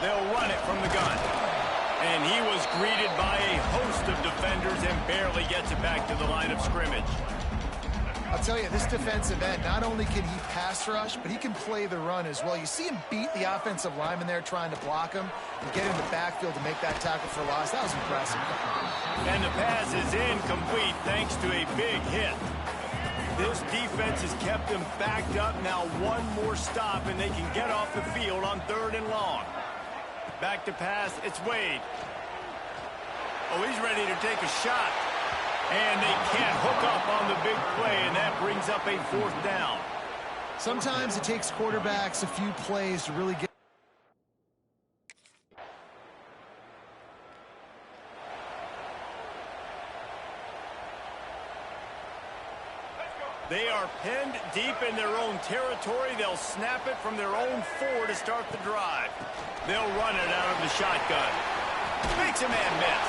They'll run it from the gun. And he was greeted by a host of defenders and barely gets it back to the line of scrimmage. I'll tell you, this defensive end, not only can he pass rush, but he can play the run as well. You see him beat the offensive lineman there trying to block him and get in the backfield to make that tackle for loss. That was impressive. And the pass is incomplete thanks to a big hit. This defense has kept them backed up. Now one more stop and they can get off the field on 3rd and long. Back to pass, it's Wade. Oh, he's ready to take a shot. And they can't hook up on the big play, and that brings up a 4th down. Sometimes it takes quarterbacks a few plays to really get. They are pinned deep in their own territory. They'll snap it from their own 4 to start the drive. They'll run it out of the shotgun. Makes a man miss.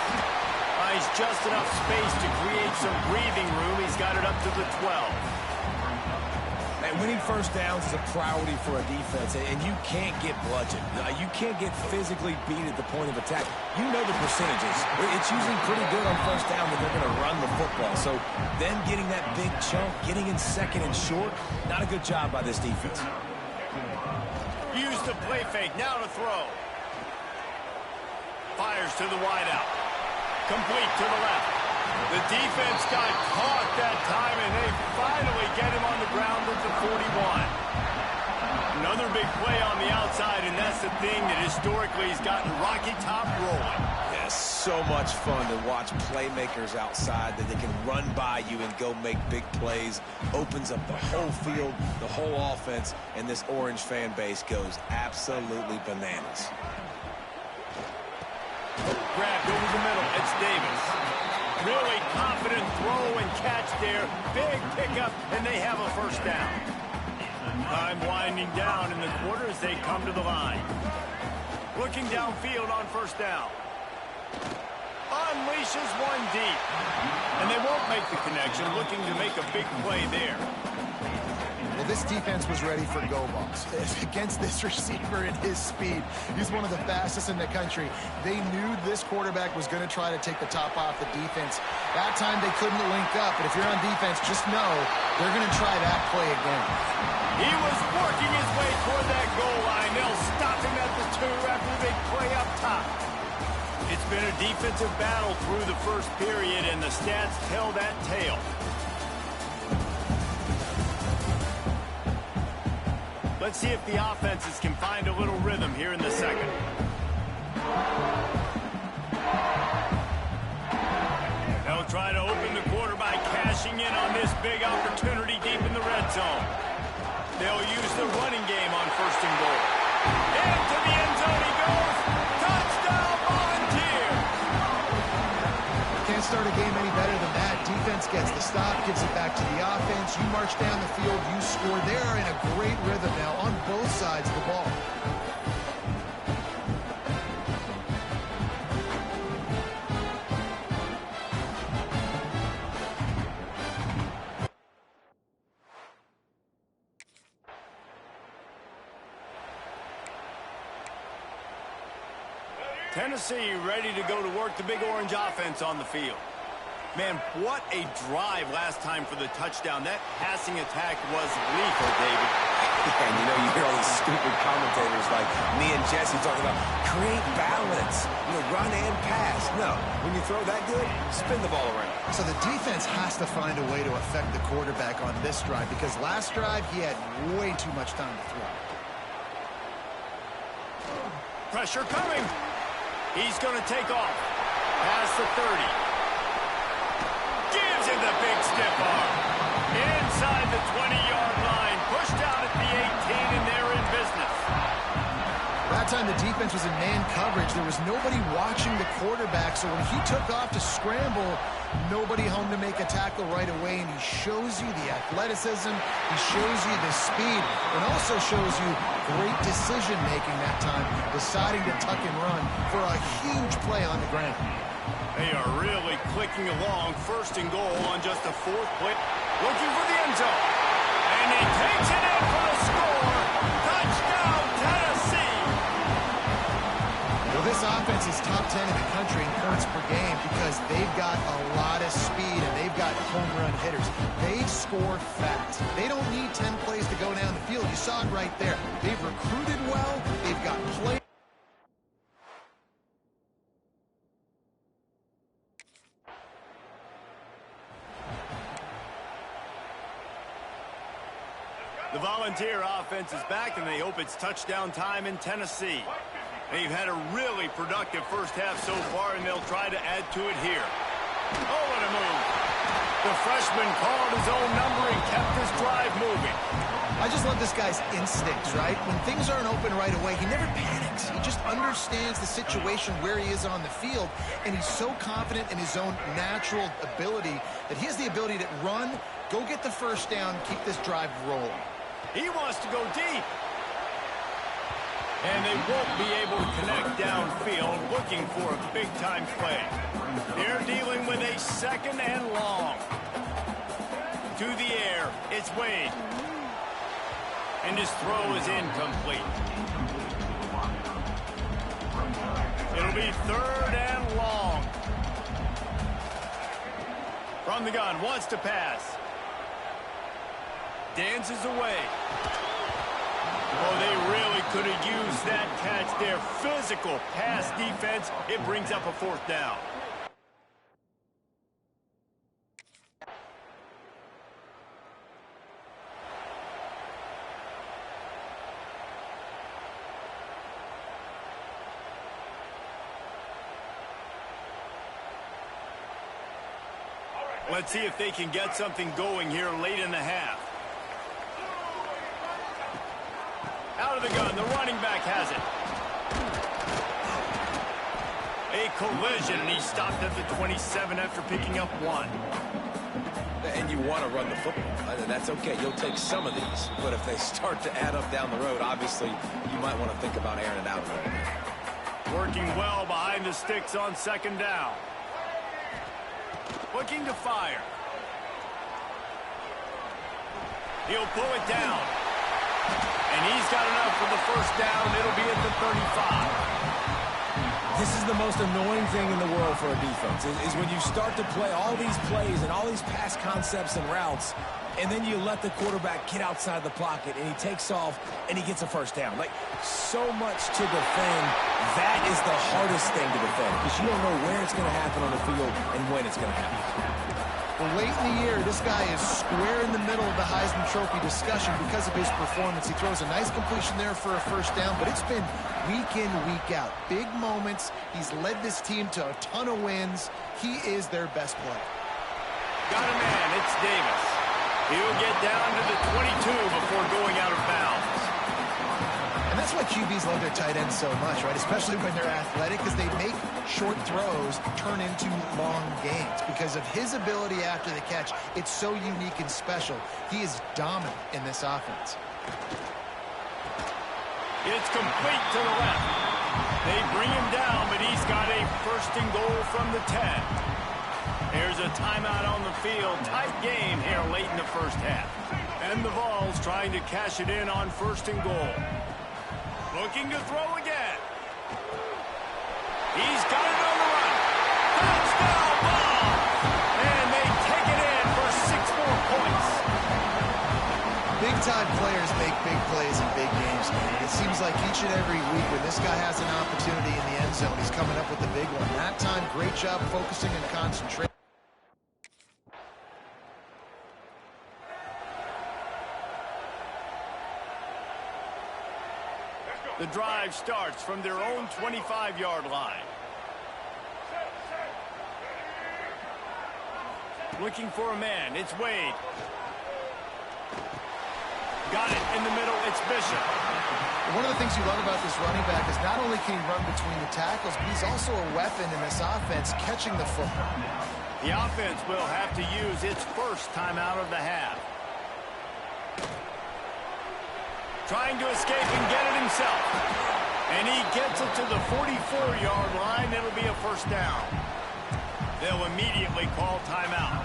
He's just enough space to create some breathing room. He's got it up to the 12. And winning first downs is a priority for a defense, and you can't get bludgeoned. You can't get physically beat at the point of attack. You know the percentages. It's usually pretty good on first down that they're going to run the football. So then getting that big chunk, getting in 2nd and short, not a good job by this defense. Use the play fake. Now to throw. Fires to the wideout. Complete to the left. The defense got caught that time, and they finally get him on the ground at the 41. Another big play on the outside, and that's the thing that historically has gotten Rocky Top rolling. Yeah, so much fun to watch playmakers outside that they can run by you and go make big plays. Opens up the whole field, the whole offense, and this Orange fan base goes absolutely bananas. Grabbed over the middle. It's Davis. Really confident throw and catch there. Big pickup, and they have a 1st down. Time winding down in the quarter as they come to the line. Looking downfield on 1st down. Unleashes one deep. And they won't make the connection, looking to make a big play there. Well, this defense was ready for go balls. Against this receiver and his speed, he's one of the fastest in the country. They knew this quarterback was going to try to take the top off the defense. That time they couldn't link up, but if you're on defense, just know they're going to try that play again. He was working his way toward that goal line. They'll stop him at the 2 after the big play up top. It's been a defensive battle through the 1st period, and the stats tell that tale. Let's see if the offenses can find a little rhythm here in the 2nd. They'll try to open the quarter by cashing in on this big opportunity deep in the red zone. They'll use the running game on 1st and goal. Into the end zone he goes. Touchdown, Volunteer! Can't start a game any better than that. Defense gets the stop, gives it back to the offense. You march down the field, you score. They're in a great rhythm now on both sides of the ball. Tennessee ready to go to work the Big Orange offense on the field. Man, what a drive last time for the touchdown. That passing attack was lethal, David. And you know, you hear all these stupid commentators like me and Jesse talking about create balance, run and pass. No, when you throw that good, spin the ball around. So the defense has to find a way to affect the quarterback on this drive because last drive he had way too much time to throw. Pressure coming. He's going to take off. Past the 30. Gives him the big stiff arm. Inside the 20-yard line. Pushed out at the 18, and they're in business. That time the defense was in man coverage. There was nobody watching the quarterback, so when he took off to scramble, nobody home to make a tackle right away, and he shows you the athleticism, he shows you the speed, and also shows you great decision-making that time, deciding to tuck and run for a huge play on the ground. They are really clicking along. 1st and goal on just the 4th play. Looking for the end zone. And he takes it in for the score. Touchdown, Tennessee. top 10 in the country in points per game because they've got a lot of speed and they've got home run hitters. They score fast. They don't need 10 plays to go down the field. You saw it right there. They've recruited well. They've got players. The Volunteer offense is back, and they hope it's touchdown time in Tennessee. They've had a really productive first half so far, and they'll try to add to it here. Oh, what a move. The freshman called his own number and kept this drive moving. I just love this guy's instincts, right? When things aren't open right away, he never panics. He just understands the situation where he is on the field, and he's so confident in his own natural ability that he has the ability to run, go get the first down, keep this drive rolling. He wants to go deep. And they won't be able to connect downfield, looking for a big-time play. They're dealing with a second and long. To the air, it's Wade. And his throw is incomplete. It'll be third and long. From the gun, wants to pass. Dances away. Oh, they really could have used that catch there. Physical pass defense. It brings up a fourth down. Let's see if they can get something going here late in the half. Out of the gun, the running back has it. A collision, and he stopped at the 27 after picking up one. And you want to run the football. That's okay. You'll take some of these. But if they start to add up down the road, obviously, you might want to think about airing it out a little bit. Working well behind the sticks on second down. Looking to fire. He'll pull it down. And he's got enough for the first down. It'll be at the 35. This is the most annoying thing in the world for a defense, is when you start to play all these plays and all these pass concepts and routes, and then you let the quarterback get outside the pocket, and he takes off, and he gets a first down. Like, so much to defend. That is the hardest thing to defend, because you don't know where it's going to happen on the field and when it's going to happen. Well, late in the year, this guy is square in the middle of the Heisman Trophy discussion because of his performance. He throws a nice completion there for a first down, but it's been week in, week out. Big moments. He's led this team to a ton of wins. He is their best player. Got a man. It's Davis. He'll get down to the 22 before going out of bounds. And that's why QBs love their tight ends so much, right? Especially when they're athletic, because they make short throws turn into long gains. Because of his ability after the catch, it's so unique and special. He is dominant in this offense. It's complete to the left. They bring him down, but he's got a first and goal from the 10. There's a timeout on the field. Tight game here late in the first half. And the Vols trying to cash it in on first and goal. Looking to throw again. He's got it on the run. Touchdown ball! And they take it in for 6 more points. Big-time players make big plays in big games. It seems like each and every week when this guy has an opportunity in the end zone, he's coming up with the big one. That time, great job focusing and concentrating. The drive starts from their own 25-yard line. Looking for a man. It's Wade. Got it in the middle. It's Bishop. One of the things you love about this running back is not only can he run between the tackles, but he's also a weapon in this offense catching the football. The offense will have to use its first timeout of the half. Trying to escape and get it himself. And he gets it to the 44-yard line. It'll be a first down. They'll immediately call timeout.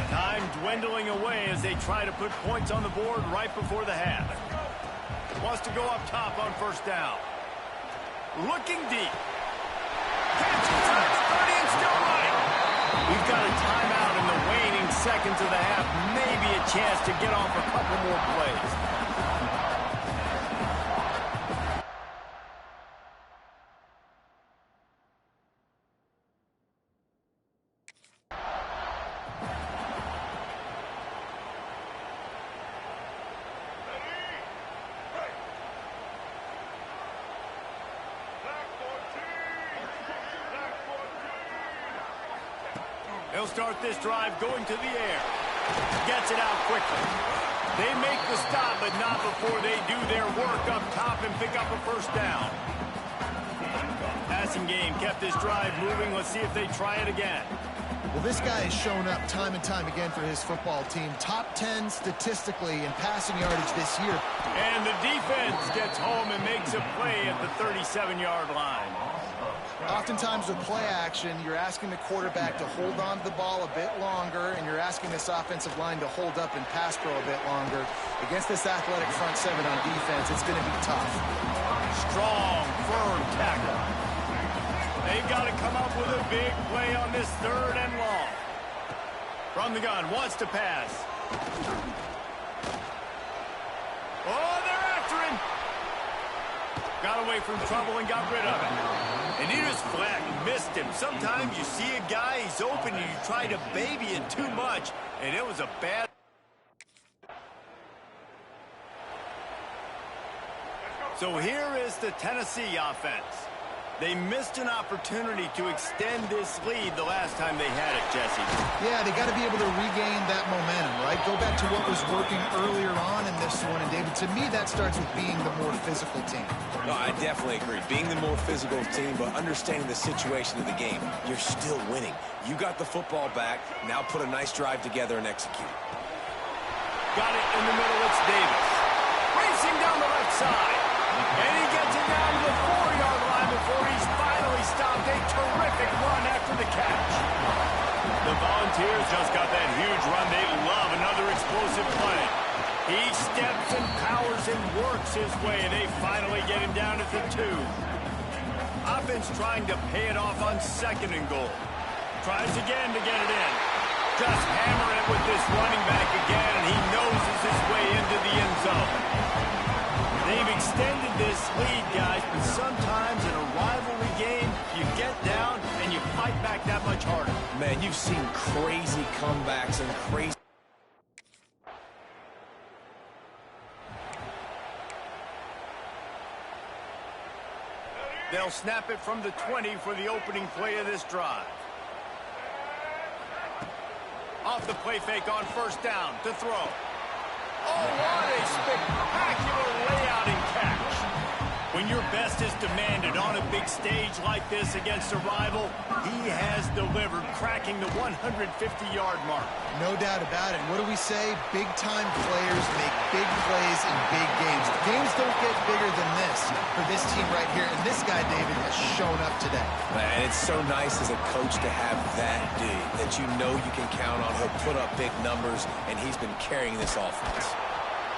Time dwindling away as they try to put points on the board right before the half. Wants to go up top on first down. Looking deep. catch inside the 30 and still running. We've got a timeout in the waning seconds of the half. Maybe a chance to get off a couple more plays. He'll start this drive going to the air. Gets it out quickly. They make the stop, but not before they do their work up top and pick up a first down. Passing game kept this drive moving. Let's see if they try it again. Well, this guy has shown up time and time again for his football team. Top 10 statistically in passing yardage this year. And the defense gets home and makes a play at the 37-yard line. Oftentimes with play action, you're asking the quarterback to hold on to the ball a bit longer, and you're asking this offensive line to hold up and pass pro a bit longer. Against this athletic front seven on defense, it's going to be tough. Strong, firm tackle. They've got to come up with a big play on this 3rd and long. From the gun, wants to pass. Oh, they're after him. Got away from trouble and got rid of it. And he just flat missed him. Sometimes you see a guy, he's open, and you try to baby it too much, and it was a bad... So here is the Tennessee offense. They missed an opportunity to extend this lead the last time they had it, Jesse. Yeah, they got to be able to regain that momentum, right? Go back to what was working earlier on in this one. And, David, to me, that starts with being the more physical team. No, I definitely agree. Being the more physical team, but understanding the situation of the game. You're still winning. You got the football back. Now put a nice drive together and execute. Got it in the middle. It's Davis. Racing down the left side. And he gets it down to the 4-yard line before he's finally stopped. A terrific run after the catch. The Volunteers just got that huge run. They love another explosive play. He steps and powers and works his way, and they finally get him down at the 2. Offense trying to pay it off on 2nd and goal. Tries again to get it in. Just hammering it with this running back again, and he noses his way into the end zone. They've extended this lead, guys, but sometimes in a rivalry game, you get down and you fight back that much harder. Man, you've seen crazy comebacks and crazy... They'll snap it from the 20 for the opening play of this drive. Off the play fake on 1st down to throw. Oh, what a spectacular layout and catch. When your best is demanded on a big stage like this against a rival, he has delivered, cracking the 150-yard mark. No doubt about it. What do we say? Big-time players make big plays in big games. Games don't get bigger than this for this team right here, and this guy, David, has shown up today. Man, it's so nice as a coach to have that dude that you know you can count on. He'll put up big numbers, and he's been carrying this offense.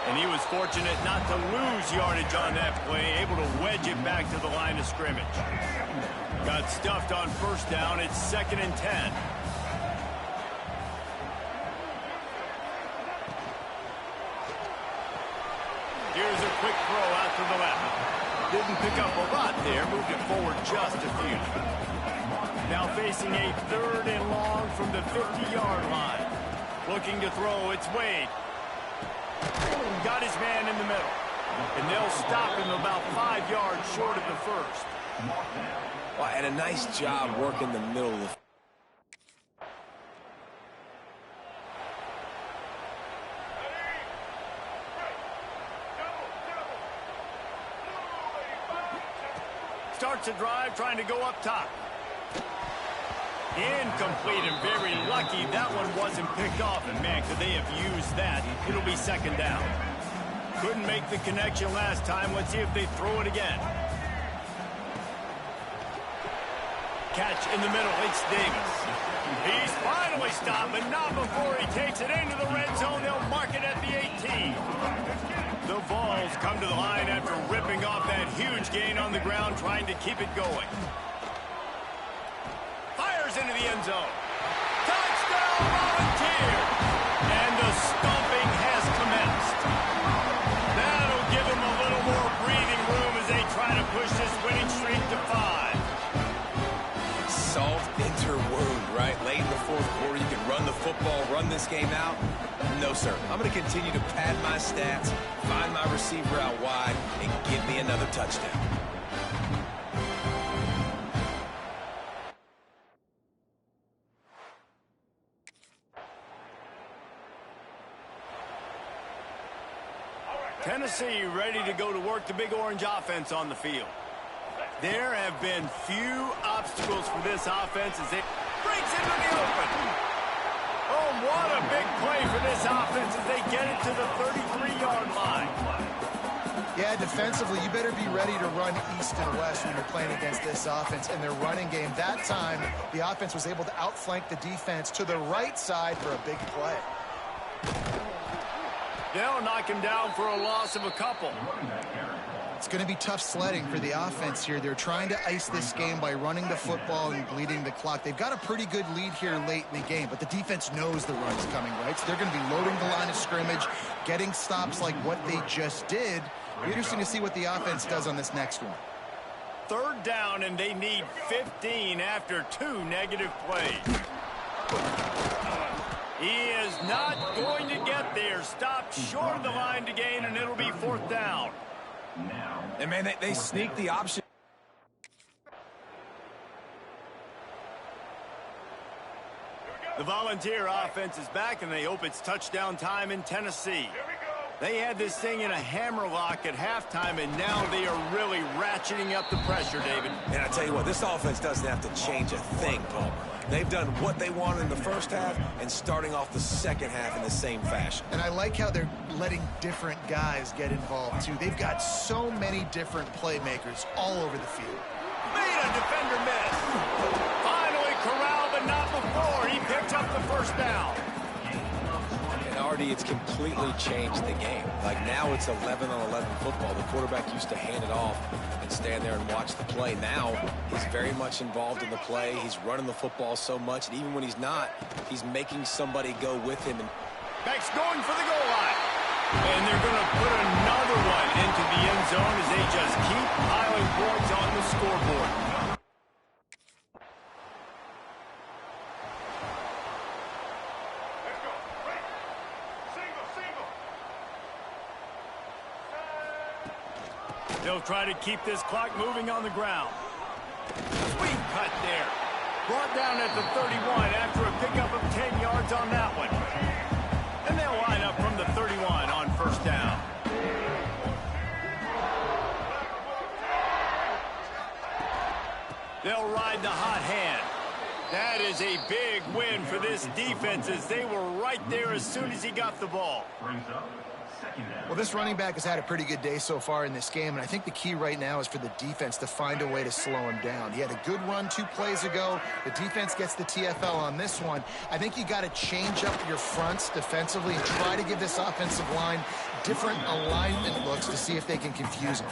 And he was fortunate not to lose yardage on that play, able to wedge it back to the line of scrimmage. Got stuffed on 1st down. It's 2nd and 10. Here's a quick throw out to the left. Didn't pick up a lot there, moved it forward just a few. Now facing a 3rd and long from the 50-yard line. Looking to throw, it's Wade. Got his man in the middle. And they'll stop him about 5 yards short of the 1st. Well, and a nice job working the middle of the... Starts a drive trying to go up top. Incomplete and very lucky that one wasn't picked off. And, man, could they have used that? It'll be 2nd down. Couldn't make the connection last time. Let's see if they throw it again. Catch in the middle. It's Davis. He's finally stopped, but not before he takes it into the red zone. They'll mark it at the 18. The Vols come to the line after ripping off that huge gain on the ground, trying to keep it going. the end zone. Touchdown, Volunteer! And the stomping has commenced. That'll give them a little more breathing room as they try to push this winning streak to 5. Salt into wound, right? Late in the fourth quarter, you can run the football, run this game out. No, sir. I'm going to continue to pad my stats, find my receiver out wide, and give me another touchdown. Tennessee ready to go to work the Big Orange offense on the field. There have been few obstacles for this offense as it breaks into the open. Oh, what a big play for this offense as they get it to the 33-yard line. Yeah, defensively, you better be ready to run east and west when you're playing against this offense and their running game. That time, the offense was able to outflank the defense to the right side for a big play. They'll knock him down for a loss of a couple. It's going to be tough sledding for the offense here. They're trying to ice this game by running the football and bleeding the clock. They've got a pretty good lead here late in the game, but the defense knows the run's coming, right? So they're going to be loading the line of scrimmage, getting stops like what they just did. It'll be interesting to see what the offense does on this next one. Third down, and they need 15 after 2 negative plays. He is not going to get there. Stopped short of the line to gain, and it'll be 4th down. And, man, they sneak the option. The Volunteer offense is back, and they hope it's touchdown time in Tennessee. They had this thing in a hammerlock at halftime, and now they are really ratcheting up the pressure, David. And I tell you what, this offense doesn't have to change a thing, Palmer. They've done what they wanted in the first half and starting off the second half in the same fashion. And I like how they're letting different guys get involved, too. They've got so many different playmakers all over the field. Made a defender miss. Finally corralled, but not before. He picked up the first down. And Artie, it's completely changed the game. Like now it's 11-on-11 football. The quarterback used to hand it off and stand there and watch the play. Now he's very much involved in the play. He's running the football so much, and even when he's not, he's making somebody go with him. And Beck's going for the goal line. And they're going to put another one into the end zone as they just keep piling points on the scoreboard. They'll try to keep this clock moving on the ground. Sweet cut there. Brought down at the 31 after a pickup of 10 yards on that one. And they'll line up from the 31 on first down. They'll ride the hot hand. That is a big win for this defense as they were right there as soon as he got the ball. Well, this running back has had a pretty good day so far in this game, and I think the key right now is for the defense to find a way to slow him down. He had a good run 2 plays ago. The defense gets the TFL on this one. I think you got to change up your fronts defensively and try to give this offensive line different alignment looks to see if they can confuse him.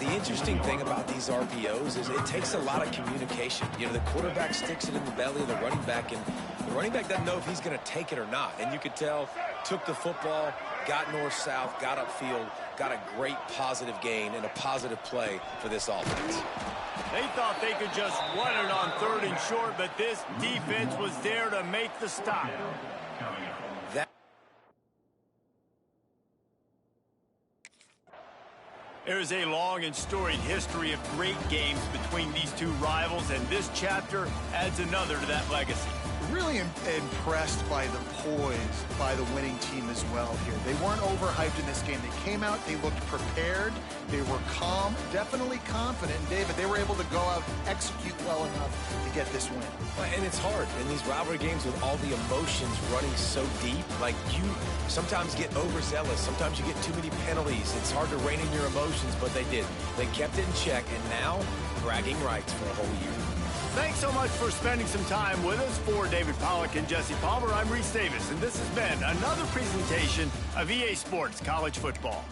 the interesting thing about these RPOs is it takes a lot of communication. You know, the quarterback sticks it in the belly of the running back, and the running back doesn't know if he's going to take it or not. And you could tell, took the football, got north-south, got upfield, got a great positive gain and a positive play for this offense. They thought they could just run it on 3rd and short, but this defense was there to make the stop. There's a long and storied history of great games between these two rivals, and this chapter adds another to that legacy. Really impressed by the poise by the winning team as well here. They weren't overhyped in this game. They came out, they looked prepared, they were calm, definitely confident. And David, they were able to go out, execute well enough to get this win. And it's hard in these rivalry games with all the emotions running so deep. Like, you sometimes get overzealous. Sometimes you get too many penalties. It's hard to rein in your emotions, but they did. They kept it in check, and now bragging rights for a whole year. Thanks so much for spending some time with us. For David Pollack and Jesse Palmer, I'm Reese Davis, and this has been another presentation of EA Sports College Football.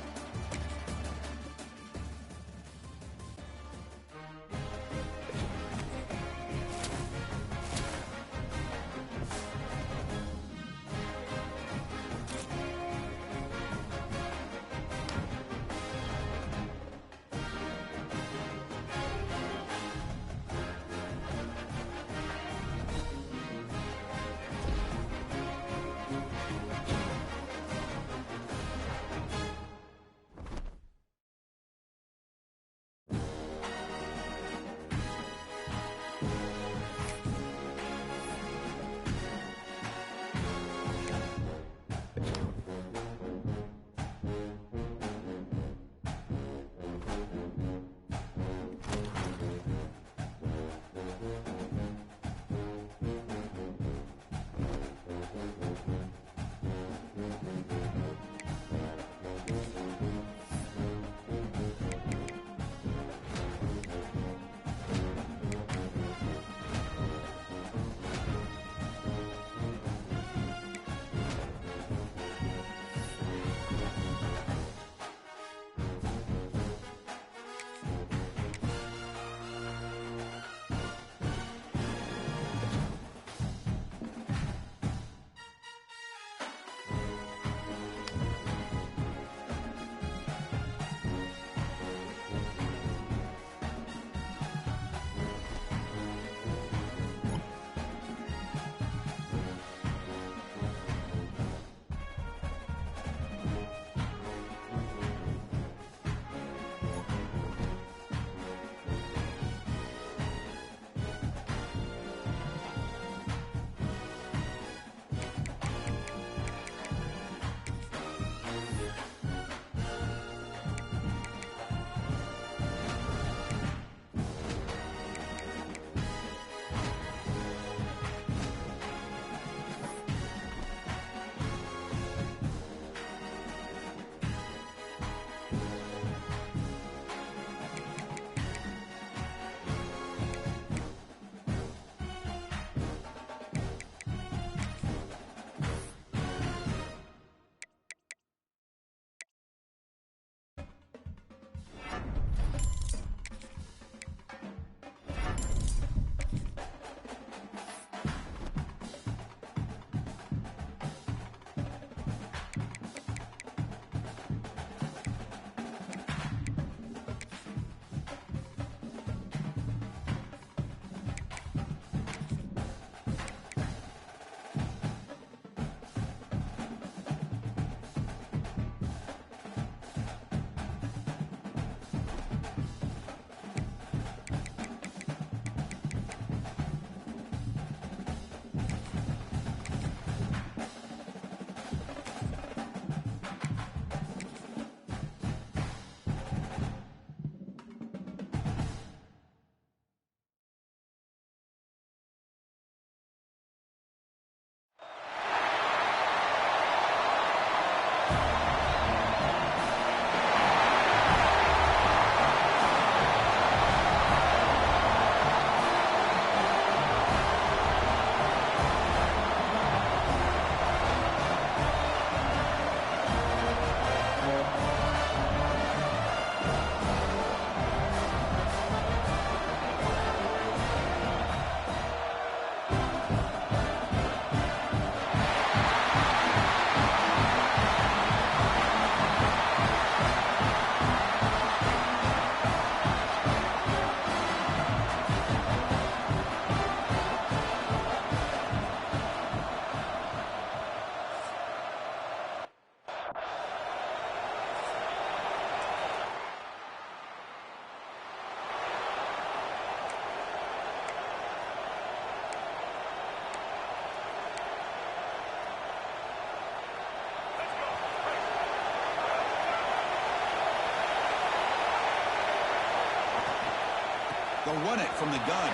They'll run it from the gun.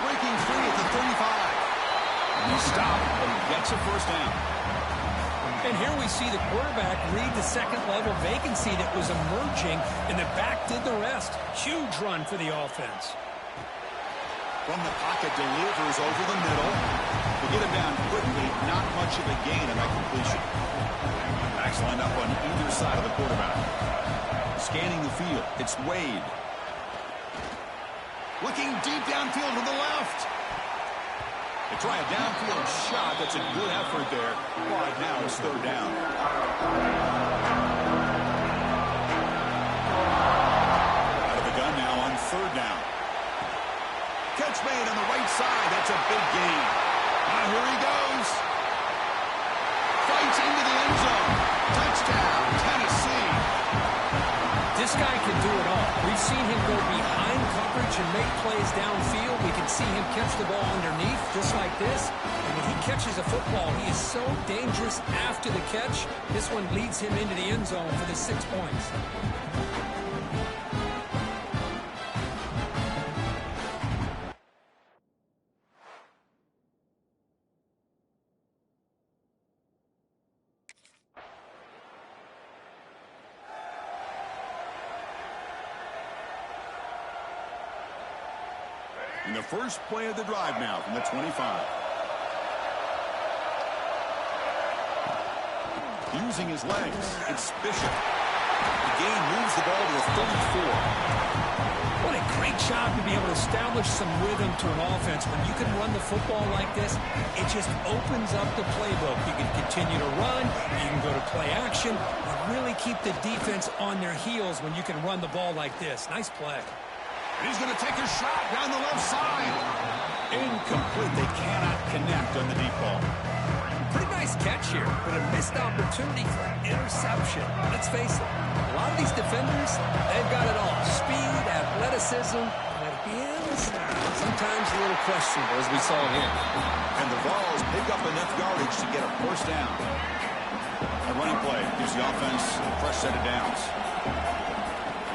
Breaking free at the 35. He stopped, but he gets a first down. And here we see the quarterback read the second-level vacancy that was emerging, and the back did the rest. Huge run for the offense. From the pocket, delivers over the middle. To get him down quickly, not much of a gain on that completion. Backs lined up on either side of the quarterback. Scanning the field, it's Wade. Looking deep downfield to the left. They try a downfield shot. That's a good effort there. But now it's third down. Out of the gun now on third down. Catch made on the right side. That's a big gain. Now here he goes. Fights into the end zone. Touchdown, Tennessee. This guy can do it all. We've seen him go behind coverage and make plays downfield. We can see him catch the ball underneath just like this. And when he catches a football, he is so dangerous after the catch. This one leads him into the end zone for the 6 points. In the first play of the drive now from the 25. using his legs. It's Bishop. The gain moves the ball to the 34. What a great job to be able to establish some rhythm to an offense. When you can run the football like this, it just opens up the playbook. You can continue to run, you can go to play action, and really keep the defense on their heels when you can run the ball like this. Nice play. He's going to take a shot down the left side. Incomplete. They cannot connect on the deep ball. Pretty nice catch here, but a missed opportunity for an interception. Let's face it, a lot of these defenders, they've got it all. Speed, athleticism, and at the end, sometimes a little questionable, as we saw here. And the Vols pick up enough yardage to get a first down. A running play gives the offense a fresh set of downs.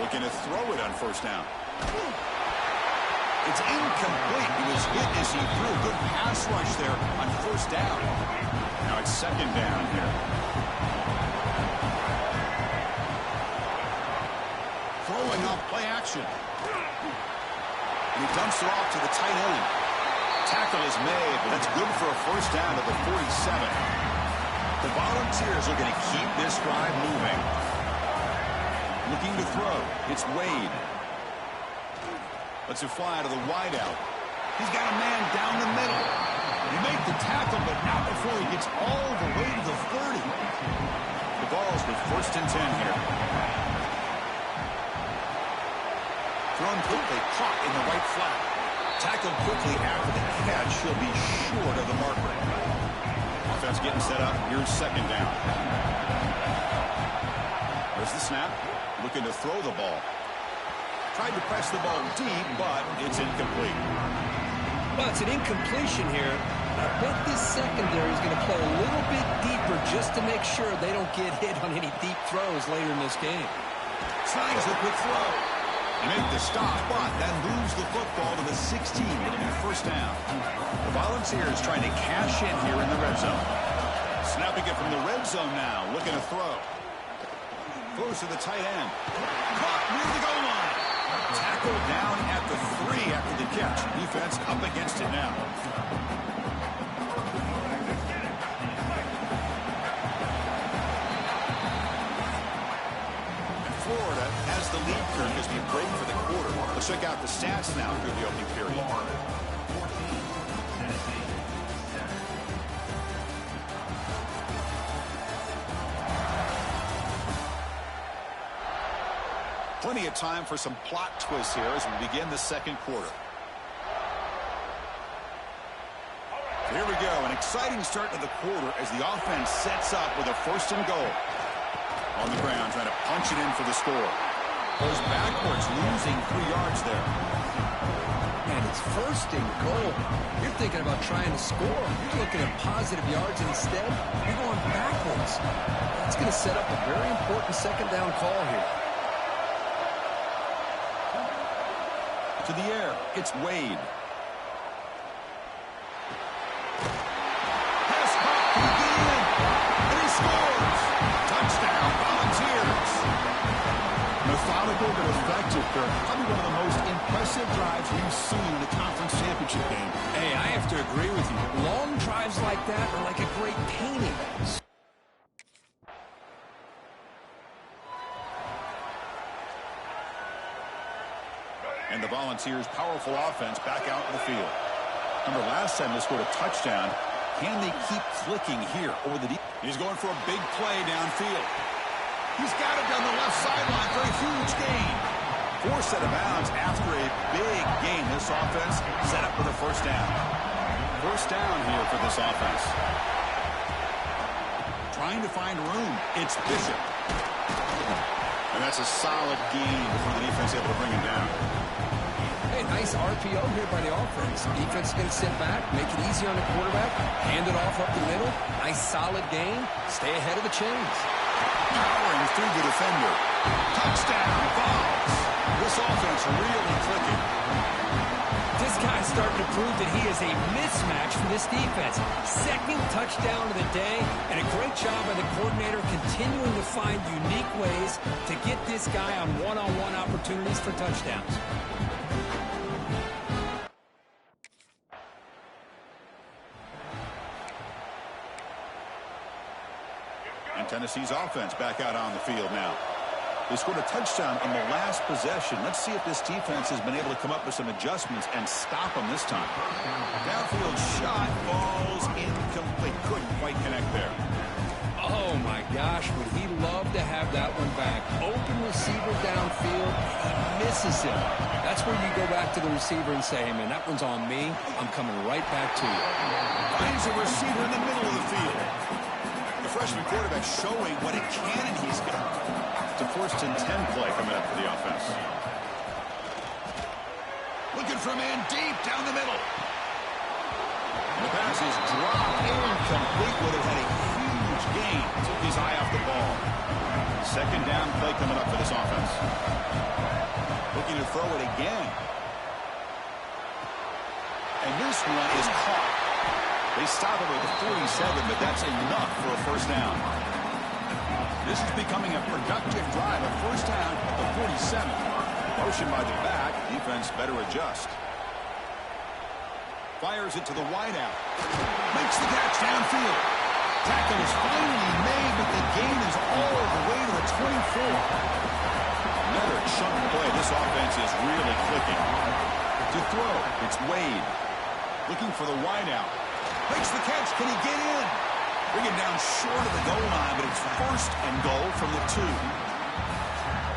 Looking to throw it on first down. It's incomplete. He was hit as he threw. Good pass rush there on first down. Now it's second down here. Throwing off play action. And he dumps it off to the tight end. Tackle is made, but that's good for a first down at the 47. The Volunteers are going to keep this drive moving. Looking to throw. It's Wade. Lets it fly to the wideout. He's got a man down the middle. He made the tackle, but not before he gets all the way to the 30. The Vols with first and 10 here. Thrown quickly, caught in the right flat. Tackled quickly after the catch. He'll be short of the marker. Offense getting set up. Here's second down. There's the snap. Looking to throw the ball. Tried to press the ball deep, but it's incomplete. Well, it's an incompletion here. I bet this secondary is going to play a little bit deeper just to make sure they don't get hit on any deep throws later in this game. Snags the quick throw. They make the stop, but that moves the football to the 16. It'll be first down. The Volunteers trying to cash in here in the red zone. Snapping it from the red zone now. Looking to throw. Throws to the tight end. Caught near the goal line. Tackled down at the 3 after the catch. Defense up against it now. And Florida has the lead currently as we break for the quarter. Let's check out the stats now through the opening period. Plenty of time for some plot twists here as we begin the second quarter. Here we go, an exciting start to the quarter as the offense sets up with a first and goal. On the ground, trying to punch it in for the score. Goes backwards, losing 3 yards there. And it's first and goal. You're thinking about trying to score. You're looking at positive yards, and instead, you're going backwards. That's going to set up a very important second down call here. To the air, it's Wade. Pass caught again, and he scores. Touchdown, Volunteers. Methodical but effective, Kirk. Probably one of the most impressive drives we've seen in the conference championship game. Hey, I have to agree with you. Long drives like that are like a great painting. And the Volunteers' powerful offense back out in the field. Remember, last time they scored a touchdown. Can they keep clicking here over the deep? He's going for a big play downfield. He's got it down the left sideline for a huge gain. 4 set of bounds after a big gain. This offense set up for the first down. First down here for this offense. Trying to find room. It's Bishop. And that's a solid gain before the defense able to bring him down. Hey, nice RPO here by the offense. Defense is going to sit back, make it easy on the quarterback, hand it off up the middle. Nice solid gain. Stay ahead of the chains. Powering through the defender. Touchdown, Vols. This offense really clicking. This guy's starting to prove that he is a mismatch for this defense. Second touchdown of the day, and a great job by the coordinator continuing to find unique ways to get this guy on one-on-one opportunities for touchdowns. Tennessee's offense back out on the field now. They scored a touchdown on the last possession. Let's see if this defense has been able to come up with some adjustments and stop them this time. Downfield shot, falls incomplete. Couldn't quite connect there. Oh, my gosh, would he love to have that one back. Open receiver downfield, he misses him. That's where you go back to the receiver and say, hey, man, that one's on me. I'm coming right back to you. Finds a receiver in the middle of the field. The freshman quarterback showing what a cannon he's got. It's a 1st and 10 play coming up for the offense. Looking for a man deep down the middle. The pass is dropped incomplete. Would have had a huge gain. Took his eye off the ball. 2nd down play coming up for this offense. Looking to throw it again. And this one is caught. They stop it at the 47, but that's enough for a 1st down. This is becoming a productive drive. A 1st down at the 47. Motion by the back. Defense better adjust. Fires it to the wideout. Makes the catch downfield. Tackle is finally made, but the gain is all the way to the 24. Another chunk play. This offense is really clicking. To throw, it's Wade. Looking for the wideout. Makes the catch. Can he get in? Bring him down short of the goal line, but it's 1st and goal from the 2.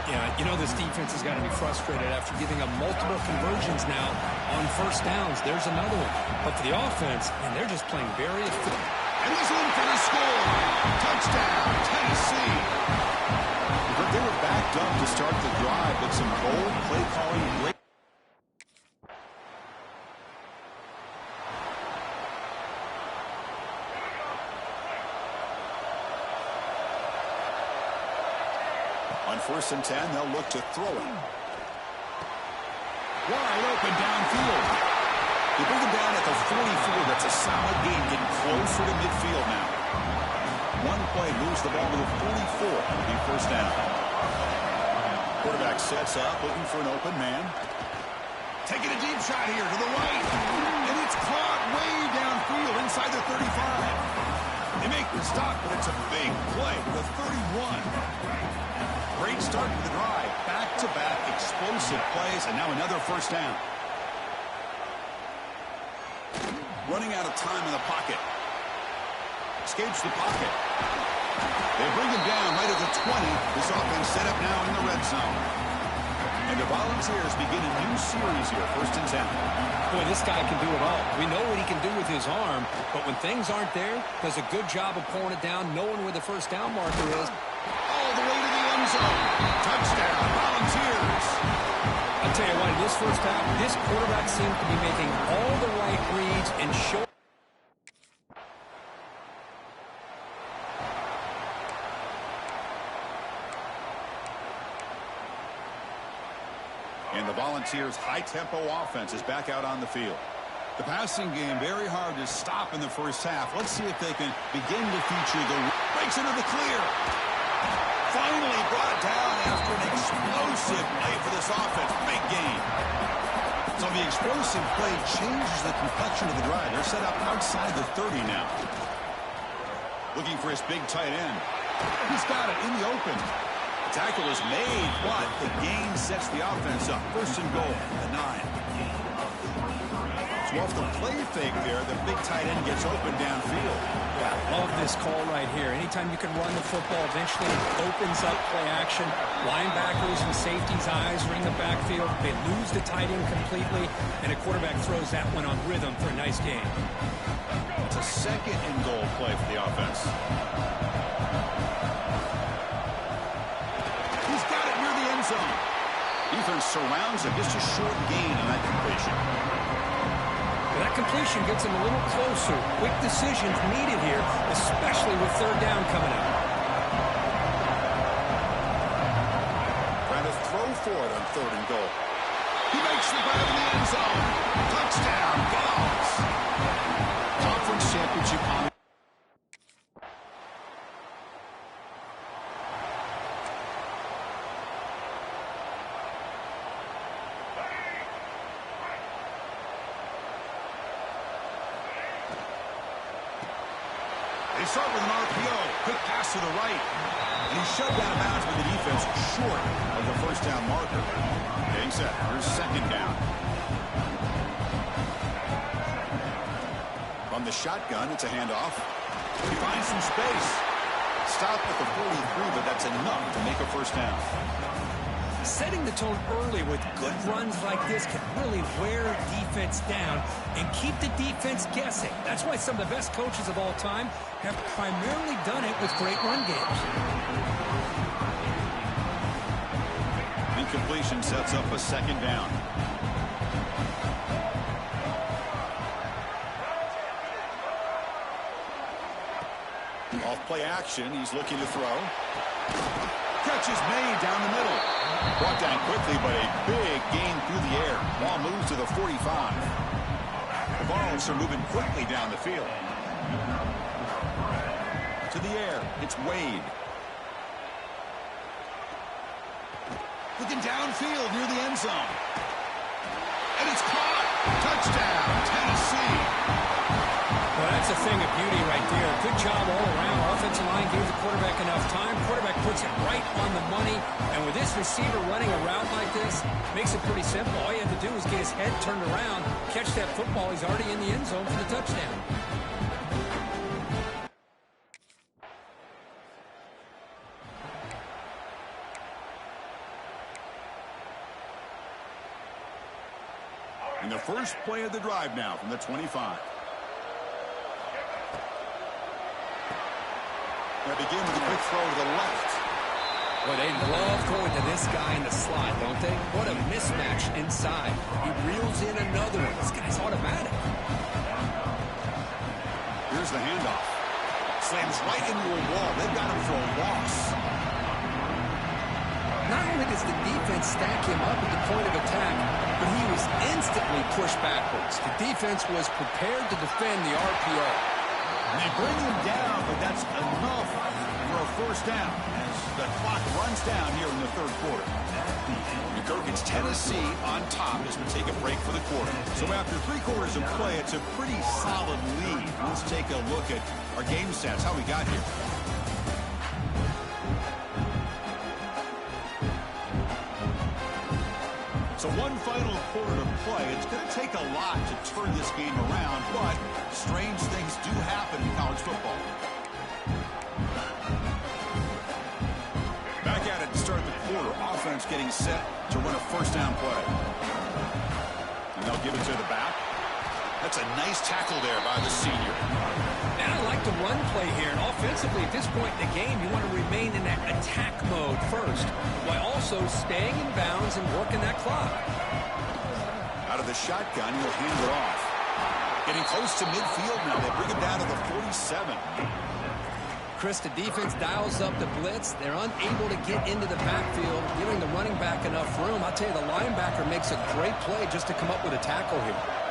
Yeah, you know this defense has got to be frustrated after giving up multiple conversions now on 1st downs. There's another one. But for the offense, and they're just playing very efficient. And he's in for the score. Touchdown, Tennessee. But they were backed up to start the drive, but some bold play calling. On 1st and 10, they'll look to throw it. Wide open downfield. They bring him down at the 44. That's a solid gain, getting closer to midfield now. One play moves the ball to the 44. That'll be 1st down. Quarterback sets up, looking for an open man. Taking a deep shot here to the right. And it's caught way downfield inside the 35. They make the stop, but it's a big play. The 31. Great start to the drive. Back-to-back explosive plays, and now another 1st down. Running out of time in the pocket. Escapes the pocket. They bring him down right at the 20. This offense set up now in the red zone. And the Volunteers begin a new series here, 1st and 10. Boy, this guy can do it all. We know what he can do with his arm, but when things aren't there, does a good job of pulling it down, knowing where the 1st down marker is. All the way to the end zone. Touchdown, Volunteers. I'll tell you what, in this 1st half, this quarterback seems to be making all the right reads and showing. And the Volunteers' high-tempo offense is back out on the field. The passing game very hard to stop in the 1st half. Let's see if they can begin to feature the breaks into the clear. Finally brought down after an explosive night for this offense. Big game. So the explosive play changes the complexion of the drive. They're set up outside the 30 now. Looking for his big tight end. He's got it in the open. The tackle is made, but the gain sets the offense up. 1st and goal, the 9. So off the play fake there, the big tight end gets open downfield. Yeah, love this call right here. Anytime you can run the football, eventually it opens up play action. Linebackers and safeties' eyes are in the backfield. They lose the tight end completely, and a quarterback throws that one on rhythm for a nice gain. It's a 2nd and goal play for the offense. He's got it near the end zone. Defense surrounds him. Just a short gain on that completion. That completion gets him a little closer. Quick decisions needed here, especially with 3rd down coming up. Trying to throw for it on 3rd and goal. He makes the grab in the end zone. Touchdown, Vols. Conference championship on. They start with an RPO. quick pass to the right. And he's shoved out of bounds with the defense short of the first down marker. Getting set. Here's second down. From the shotgun, it's a handoff. He finds some space. Stop at the 43, but that's enough to make a first down. Setting the tone early with good runs like this can really wear defense down and keep the defense guessing. That's why some of the best coaches of all time have primarily done it with great run games. Incompletion sets up a second down. Off play action, he's looking to throw. Catch is made down the middle. Brought down quickly, but a big gain through the air. Ball moves to the 45. The Vols are moving quickly down the field. To the air, it's Wade. Looking downfield near the end zone. And it's caught. Touchdown, Tennessee. Well, that's a thing of beauty right there. Good job all around. Offensive line gave the quarterback enough time. Quarterback puts it right on the money. And with this receiver running a route like this, makes it pretty simple. All you have to do is get his head turned around, catch that football. He's already in the end zone for the touchdown. And the first play of the drive now from the 25. They begin with a quick throw to the left. Well, they love going to this guy in the slot, don't they? What a mismatch inside. He reels in another one. This guy's automatic. Here's the handoff. Slams right into a wall. They've got him for a loss. Not only does the defense stack him up at the point of attack, but he was instantly pushed backwards. The defense was prepared to defend the RPO. And they bring him down, but that's enough for a first down as the clock runs down here in the third quarter. And Kirk, it's Tennessee on top as we take a break for the quarter. So after 3 quarters of play, it's a pretty solid lead. Let's take a look at our game stats, how we got here. So one final quarter to play. It's going to take a lot to turn this game around, but strange things do happen in college football. Back at it to start the quarter. Offense getting set to run a first down play. And they'll give it to the back. That's a nice tackle there by the senior. And I like the run play here. And offensively, at this point in the game, you want to remain in that attack mode first, while also staying in bounds and working that clock. Out of the shotgun, he'll hand it off. Getting close to midfield now. They bring him down to the 47. Chris, the defense dials up the blitz. They're unable to get into the backfield, giving the running back enough room. I'll tell you, the linebacker makes a great play just to come up with a tackle here.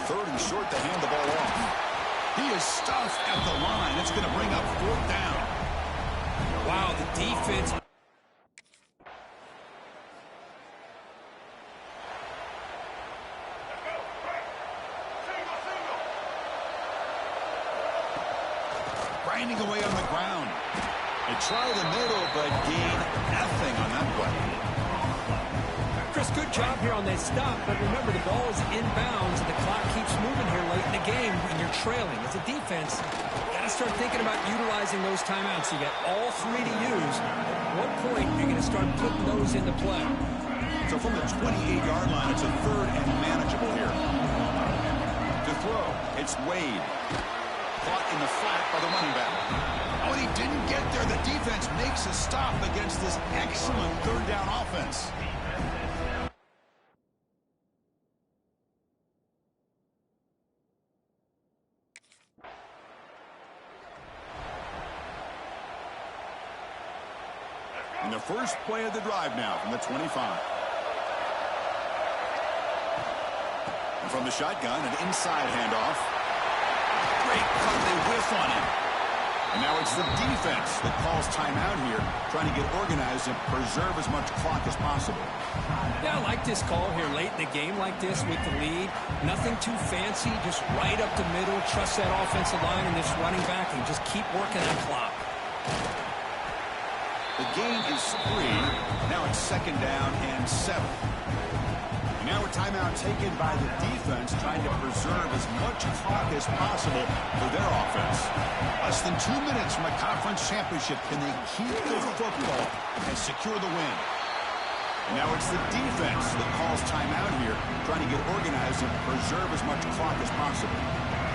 Third and short to hand the ball off. He is stuffed at the line. It's going to bring up 4th down. Wow, the defense. Grinding away on the ground. They try the middle, but gain nothing on that play. Chris, good job here on that stop, but remember the ball is inbounds and the clock keeps moving here late in the game and you're trailing. As a defense, you got to start thinking about utilizing those timeouts. You got all 3 to use. At what point are you going to start putting those into play? So from the 28-yard line, it's a 3rd and manageable here. To throw, it's Wade. Caught in the flat by the running back. Oh, and he didn't get there. The defense makes a stop against this excellent 3rd down offense. And the first play of the drive now from the 25. And from the shotgun, an inside handoff. Great cut, they whiff on him. And now it's the defense that calls timeout here, trying to get organized and preserve as much clock as possible. Yeah, I like this call here late in the game like this with the lead. Nothing too fancy, just right up the middle. Trust that offensive line and this running back and just keep working that clock. The gain is 3. Now it's 2nd down and 7. Now a timeout taken by the defense, trying to preserve as much clock as possible for their offense. Less than 2 minutes from a conference championship. Can they keep the football and secure the win? And now it's the defense that calls timeout here, trying to get organized and preserve as much clock as possible.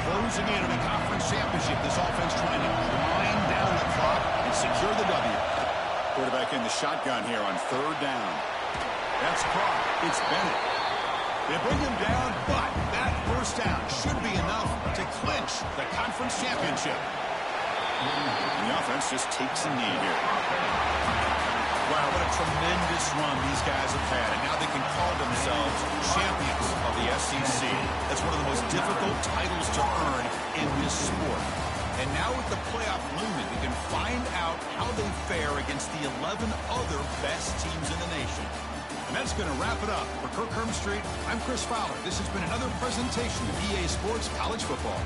Closing in on a conference championship, this offense trying to grind down the clock and secure the W. Quarterback in the shotgun here on 3rd down. That's caught. It's Bennett. They bring him down, but that first down should be enough to clinch the conference championship. The offense just takes a knee here. Wow, what a tremendous run these guys have had, and now they can call themselves champions of the SEC. That's one of the most difficult titles to earn in this sport. And now with the playoff looming, we can find out how they fare against the 11 other best teams in the nation. And that's going to wrap it up. For Kirk Hermstreet, I'm Chris Fowler. This has been another presentation of EA Sports College Football.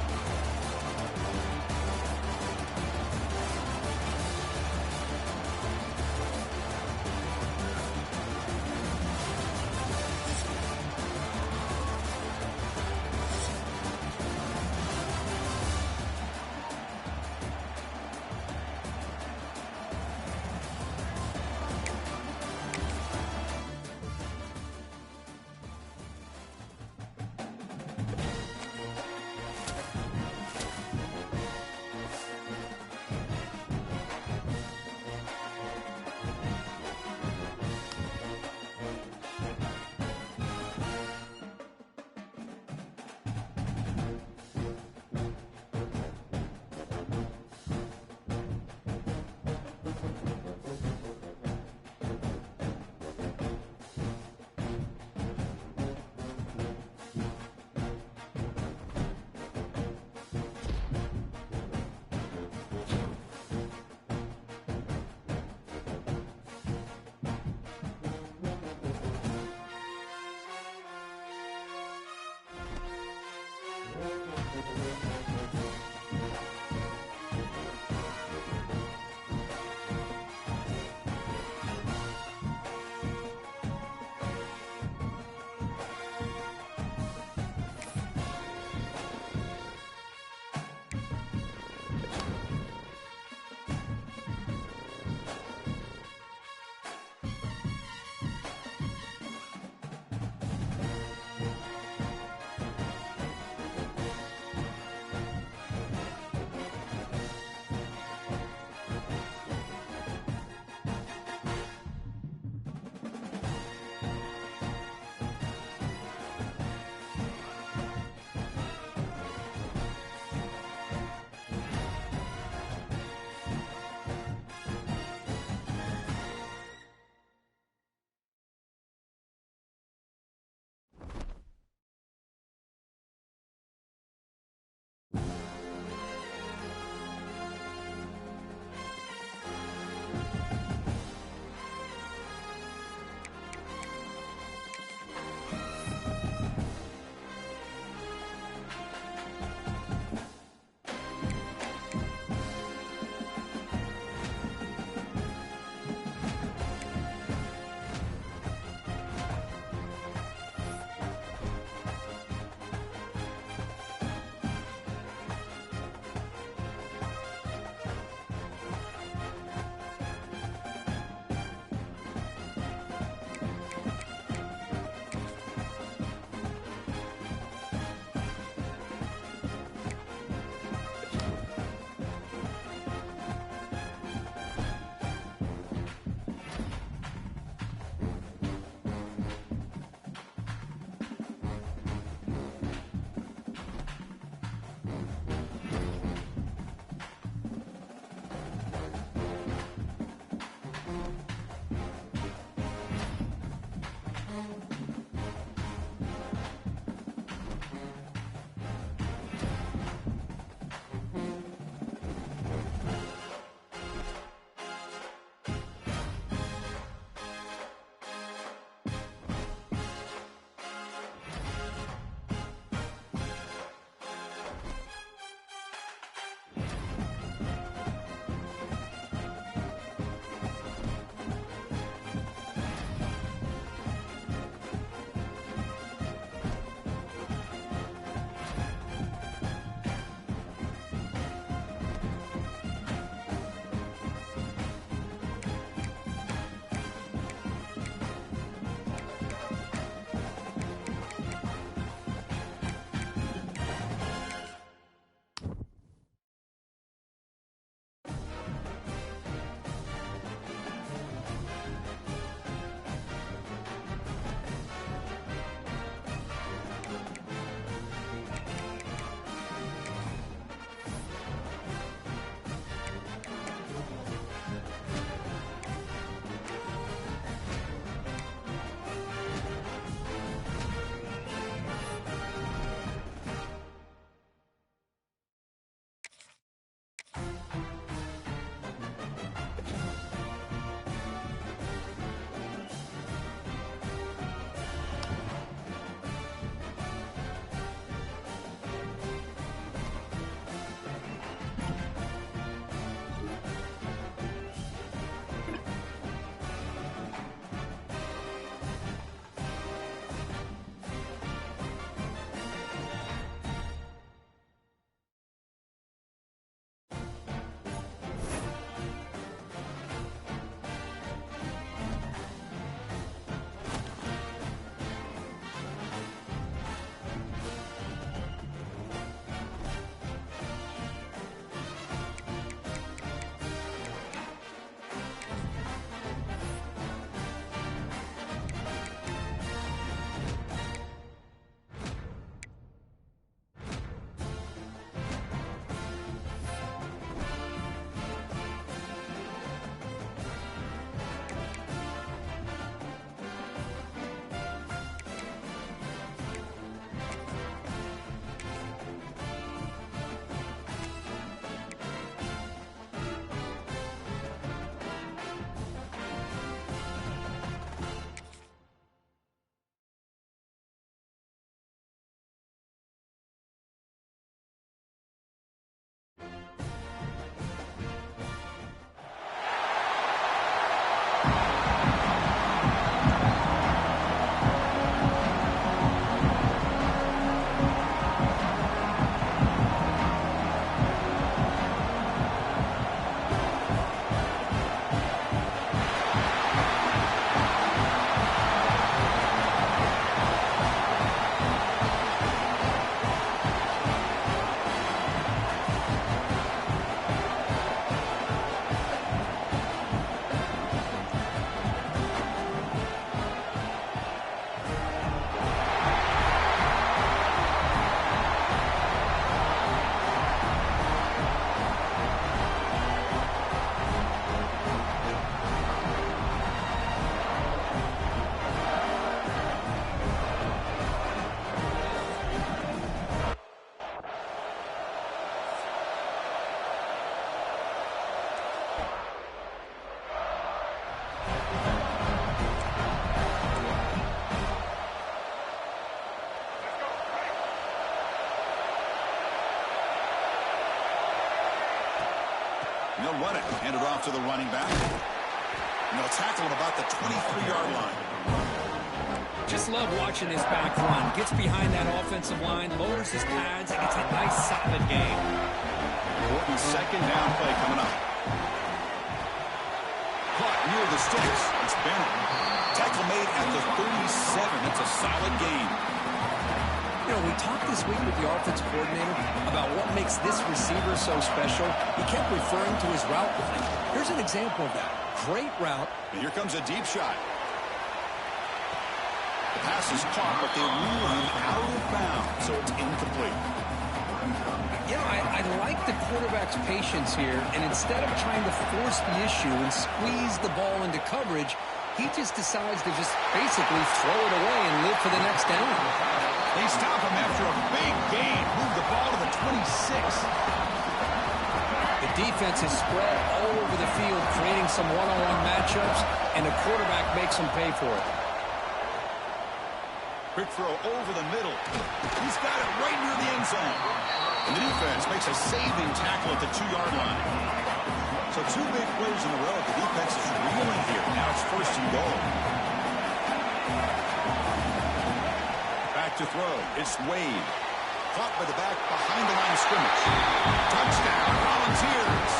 And they'll run it. Hand it off to the running back. And they'll tackle him about the 23-yard line. Just love watching his back run. Gets behind that offensive line, lowers his pads, and it's a nice, solid game. Important second down play coming up. Caught near the sticks. It's Bennett. Tackle made at the 37. That's a solid gain. You know, we talked this week with the offensive coordinator about what makes this receiver so special. He kept referring to his route running. Here's an example of that. Great route. And here comes a deep shot. The pass is caught, but they rule him out of bounds, so it's incomplete. You know, I like the quarterback's patience here, and instead of trying to force the issue and squeeze the ball into coverage, he just decides to just basically throw it away and live for the next down. They stop him after a big gain. Move the ball to the 26. The defense is spread all over the field, creating some one-on-one matchups, and the quarterback makes them pay for it. Quick throw over the middle. He's got it right near the end zone. And the defense makes a saving tackle at the 2-yard line. So 2 big plays in a row. The defense is reeling here. Now it's first and goal. Back to throw. It's Wade. Caught by the back behind the line of scrimmage. Touchdown, Volunteers,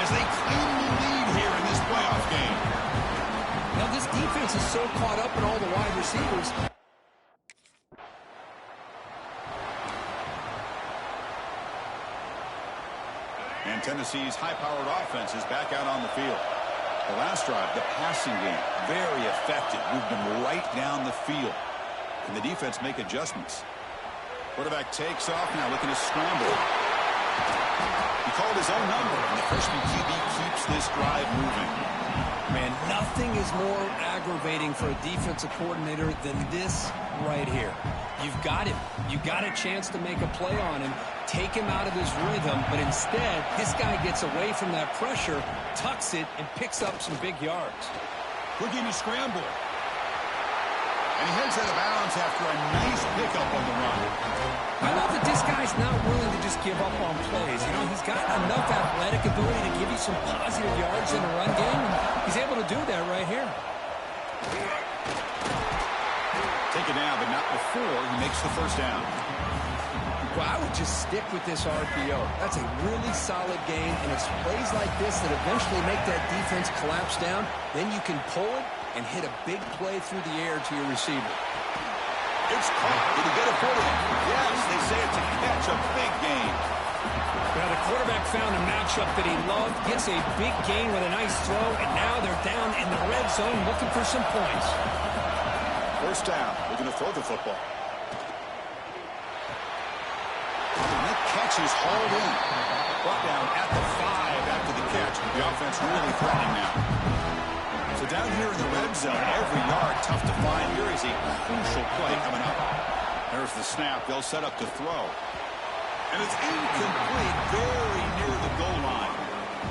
as they claim the lead here in this playoff game. Now this defense is so caught up in all the wide receivers. And Tennessee's high-powered offense is back out on the field. The last drive, the passing game, very effective. Moved them right down the field. Can the defense make adjustments? Quarterback takes off now, looking to scramble. He called his own number, and the freshman QB keeps this drive moving. Man, nothing is more aggravating for a defensive coordinator than this right here. You've got him. You got a chance to make a play on him, take him out of his rhythm, but instead, this guy gets away from that pressure, tucks it, and picks up some big yards. Looking to scramble. And he heads out of bounds after a nice pickup on the run. I love that this guy's not willing to just give up on plays. You know, he's got enough athletic ability to give you some positive yards in the run game, and he's able to do that right here. Take it now, but not before he makes the first down. Well, I would just stick with this RPO. That's a really solid game, and it's plays like this that eventually make that defense collapse down. Then you can pull it and hit a big play through the air to your receiver. It's caught. Did he get it for him? Yes, they say it's a catch, a big gain. Well, the quarterback found a matchup that he loved, gets a big gain with a nice throw, and now they're down in the red zone looking for some points. First down. Looking to throw the football. And that catch is hauled in. Brought down at the 5 after the catch. The offense really threatening now. So down here in the red zone, every yard tough to find. Here is a crucial play coming up. There's the snap. They'll set up to throw. And it's incomplete, very near the goal line.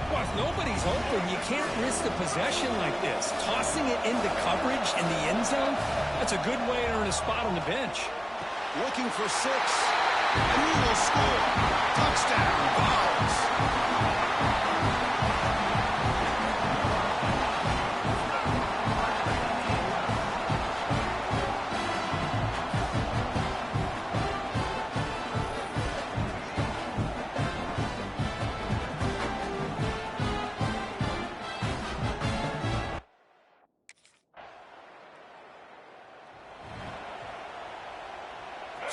Well, if nobody's open, you can't risk the possession like this. Tossing it into coverage in the end zone, that's a good way to earn a spot on the bench. Looking for 6. And he will score. Touchdown, Vols.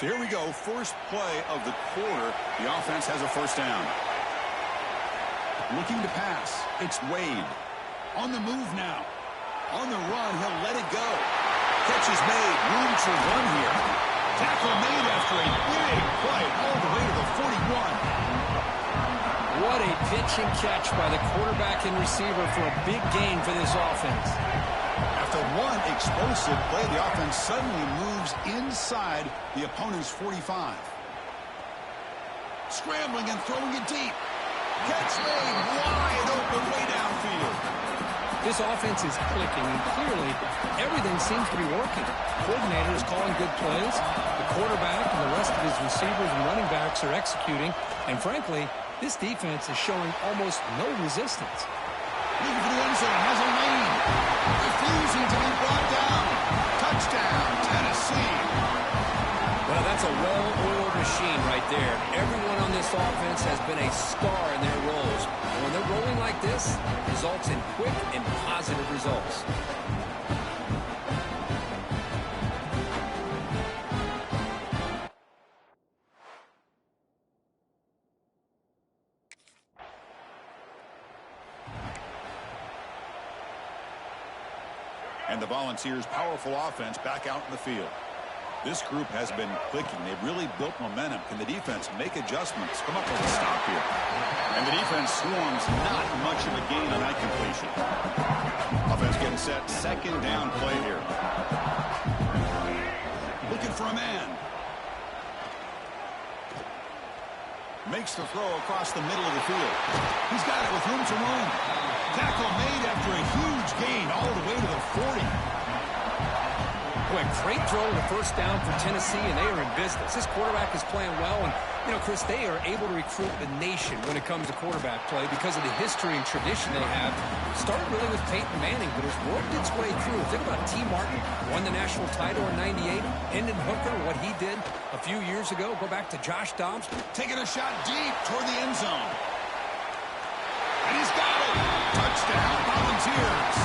So here we go, first play of the quarter. The offense has a first down. Looking to pass. It's Wade. On the move now. On the run, he'll let it go. Catch is made. Room to run here. Tackle made after a big play all the way to the 41. What a pitch and catch by the quarterback and receiver for a big gain for this offense. After one explosive play, the offense suddenly moves inside the opponent's 45. Scrambling and throwing it deep. Catch made, wide open, way downfield. This offense is clicking, and clearly everything seems to be working. The coordinator is calling good plays. The quarterback and the rest of his receivers and running backs are executing. And frankly, This defense is showing almost no resistance. Looking for the end zone, has a lane. Refusing to be brought down. Touchdown, Tennessee. Well, that's a well-oiled machine right there. Everyone on this offense has been a star in their roles. And when they're rolling like this, it results in quick and positive results. And the Volunteers' powerful offense back out in the field. This group has been clicking. They've really built momentum. Can the defense make adjustments? Come up with a stop here. And the defense swarms, not much of a gain on that completion. Offense getting set. Second down play here. Looking for a man. Makes the throw across the middle of the field. He's got it with room to roam. Tackle made after a huge gain all the way to the 40. Boy, great throw to first down for Tennessee, and they are in business. This quarterback is playing well, and, you know, Chris, they are able to recruit the nation when it comes to quarterback play because of the history and tradition they have. Started really with Peyton Manning, but has worked its way through. Think about T. Martin, won the national title in '98. Hendon Hooker, what he did a few years ago. Go back to Josh Dobbs. Taking a shot deep toward the end zone. And he's got it. Touchdown, Volunteers.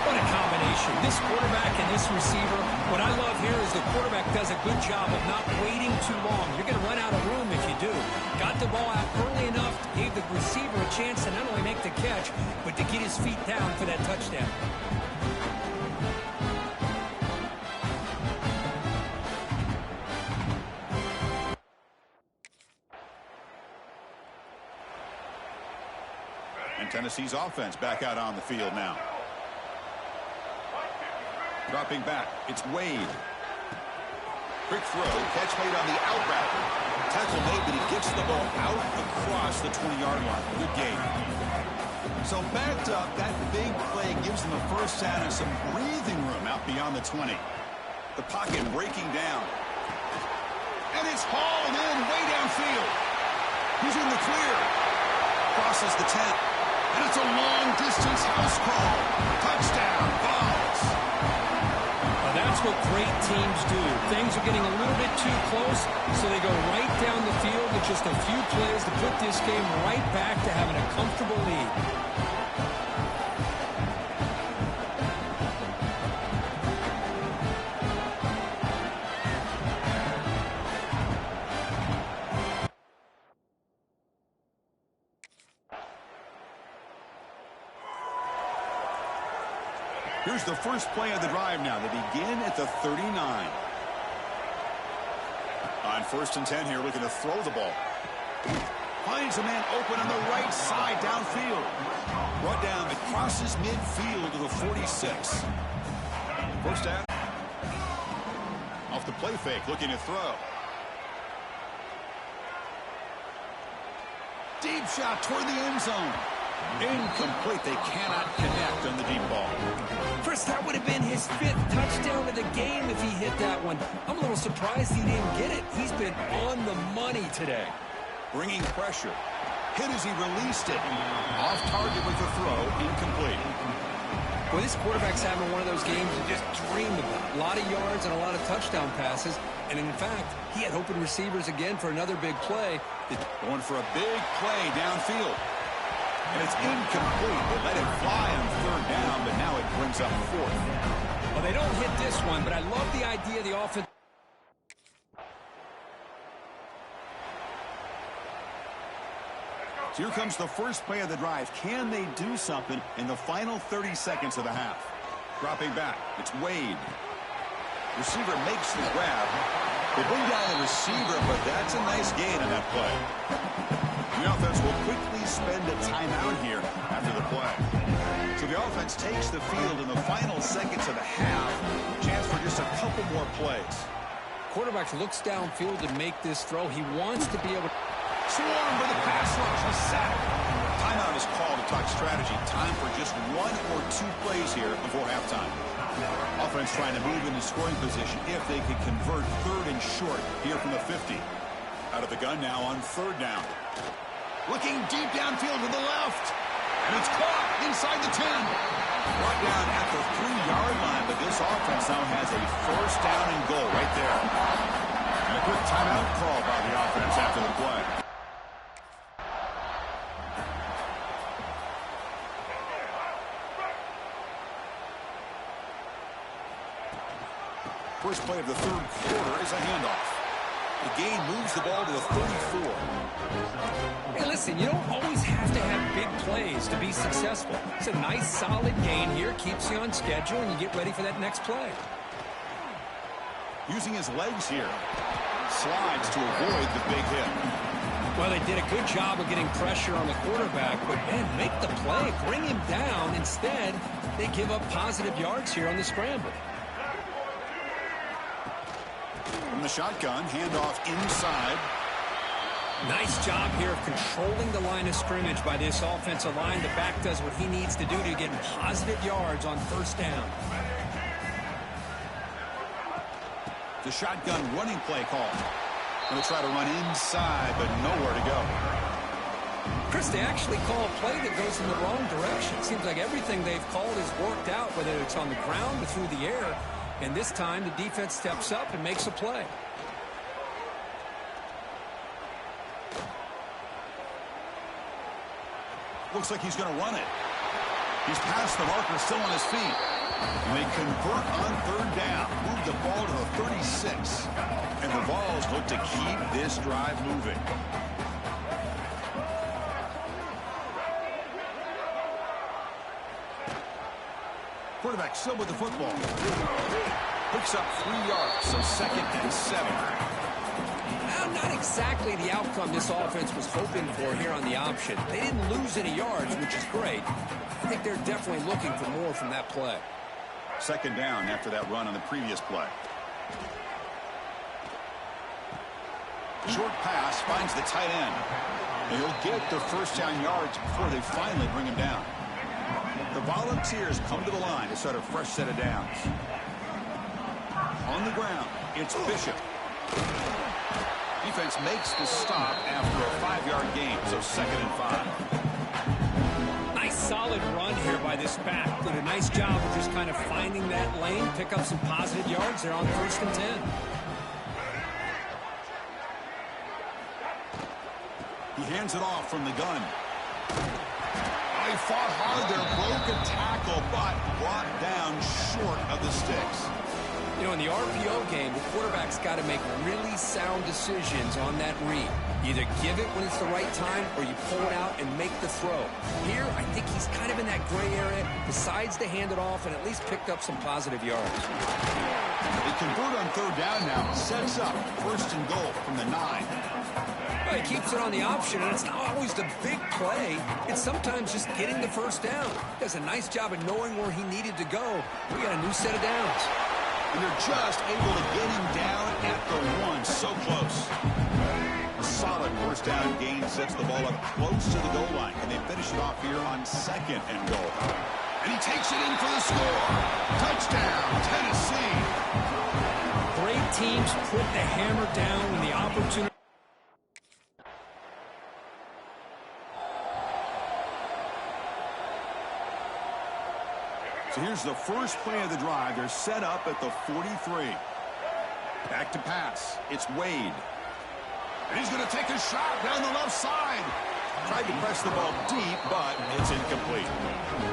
What a combination. This quarterback and this receiver. What I love here is the quarterback does a good job of not waiting too long. You're going to run out of room if you do. Got the ball out early enough, gave the receiver a chance to not only make the catch, but to get his feet down for that touchdown. And Tennessee's offense back out on the field now. Dropping back, it's Wade. Quick throw, catch made on the out route. Tackle made, but he gets the ball out across the 20-yard line. Good game. So backed up, that big play gives them a first down and some breathing room out beyond the 20. The pocket breaking down. And it's hauled in way downfield. He's in the clear. Crosses the 10. And it's a long-distance house call. Touchdown, Vols. That's what great teams do. Things are getting a little bit too close, so they go right down the field with just a few plays to put this game right back to having a comfortable lead. Here's the first play of the drive now. They begin at the 39. On 1st and 10 here, looking to throw the ball. Finds a man open on the right side downfield. Brought down, it crosses midfield to the 46. First down. Off the play fake, looking to throw. Deep shot toward the end zone. Incomplete. They cannot connect on the deep ball. Chris, that would have been his 5th touchdown of the game if he hit that one. I'm a little surprised he didn't get it. He's been on the money today. Bringing pressure. Hit as he released it. Off target with the throw. Incomplete. Well, this quarterback's having one of those games you just dreamed about. A lot of yards and a lot of touchdown passes. And in fact, he had open receivers again for another big play. Going for a big play downfield. And it's incomplete. They let it fly on 3rd down, but now it brings up 4th. Well, they don't hit this one, but I love the idea of the offense. So here comes the first play of the drive. Can they do something in the final 30 seconds of the half? Dropping back. It's Wade. Receiver makes the grab. They bring down the receiver, but that's a nice gain on that play. The offense will quickly spend a timeout here after the play. So the offense takes the field in the final seconds of the half. Chance for just a couple more plays. Quarterback looks downfield to make this throw. He wants to be able to swarm for the pass rush. He's sacked. Timeout is called to talk strategy. Time for just 1 or 2 plays here before halftime. Offense trying to move into scoring position if they could convert 3rd and short here from the 50. Out of the gun now on third down. Looking deep downfield to the left. And it's caught inside the 10. Brought down at the 3-yard line, but this offense now has a first down and goal right there. And a quick timeout call by the offense after the play. First play of the third quarter is a handoff. The gain moves the ball to the 34. Hey, listen, you don't always have to have big plays to be successful. It's a nice, solid gain here. Keeps you on schedule, and you get ready for that next play. Using his legs here. Slides to avoid the big hit. Well, they did a good job of getting pressure on the quarterback, but, man, make the play. Bring him down. Instead, they give up positive yards here on the scramble. From the shotgun, handoff inside. Nice job here of controlling the line of scrimmage by this offensive line. The back does what he needs to do to get positive yards on first down. The shotgun running play call. Going to try to run inside, but nowhere to go. Chris, they actually call a play that goes in the wrong direction. Seems like everything they've called has worked out, whether it's on the ground or through the air. And this time, the defense steps up and makes a play. Looks like he's going to run it. He's past the marker, still on his feet. And they convert on third down. Move the ball to the 36. And the Vols look to keep this drive moving. Quarterback still with the football. Picks up 3 yards, so 2nd and 7. Not exactly the outcome this offense was hoping for here on the option. They didn't lose any yards, which is great. I think they're definitely looking for more from that play. 2nd down after that run on the previous play. Short pass finds the tight end. And he'll get the first down yards before they finally bring him down. The Volunteers come to the line to start a fresh set of downs. On the ground, it's Bishop. Defense makes the stop after a 5-yard gain, so 2nd and 5. Nice solid run here by this back. Did a nice job of just kind of finding that lane, pick up some positive yards there on 1st and 10. He hands it off from the gun. He fought hard there, broke a tackle, but brought down short of the sticks. You know, in the RPO game, the quarterback's got to make really sound decisions on that read. You either give it when it's the right time or you pull it out and make the throw. Here, I think he's kind of in that gray area, decides to hand it off and at least picked up some positive yards. They convert on third down now. Sets up 1st and goal from the 9. Well, he keeps it on the option, and it's not always the big play. It's sometimes just getting the first down. He does a nice job of knowing where he needed to go. We got a new set of downs. And they're just able to get him down at the 1. So close. A solid first down gain sets the ball up close to the goal line. And they finish it off here on 2nd and goal. And he takes it in for the score. Touchdown, Tennessee. Great teams put the hammer down when the opportunity. So here's the first play of the drive. They're set up at the 43. Back to pass. It's Wade. And he's going to take a shot down the left side. Tried to press the ball deep, but it's incomplete.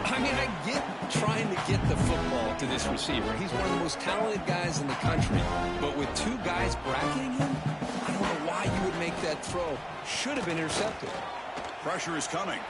I mean, I get trying to get the football to this receiver. He's one of the most talented guys in the country. But with 2 guys bracketing him, I don't know why you would make that throw. Should have been intercepted. Pressure is coming.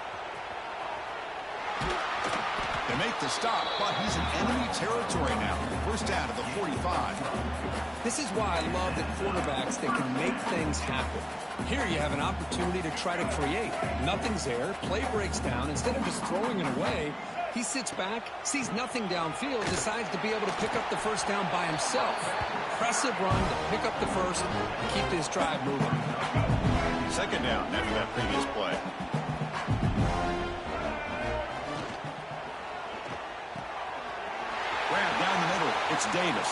They make the stop, but he's in enemy territory now. First down at the 45. This is why I love the quarterbacks that can make things happen. Here you have an opportunity to try to create. Nothing's there. Play breaks down. Instead of just throwing it away, he sits back, sees nothing downfield, decides to be able to pick up the first down by himself. Impressive run to pick up the first and keep this drive moving. 2nd down after that previous play. Grab down the middle. It's Davis.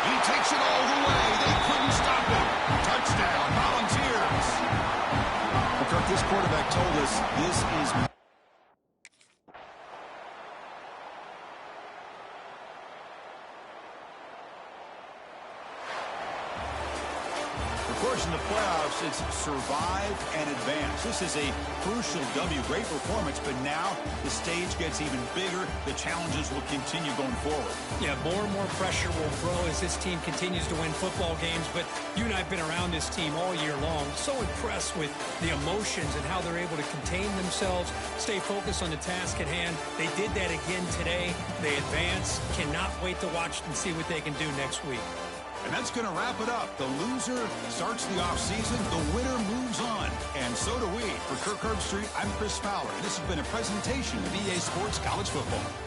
He takes it all the way. They couldn't stop him. touchdown, Volunteers. Well, Kirk, this quarterback told us this is... Of course, in the playoffs, it's survive and advance. This is a crucial W. Great performance, but now the stage gets even bigger. The challenges will continue going forward. Yeah, more and more pressure will grow as this team continues to win football games, but you and I have been around this team all year long. So impressed with the emotions and how they're able to contain themselves, stay focused on the task at hand. They did that again today. They advance. Cannot wait to watch and see what they can do next week. And that's going to wrap it up. The loser starts the offseason. The winner moves on. And so do we. For Kirk Herbstreit, I'm Chris Fowler. This has been a presentation of EA Sports College Football.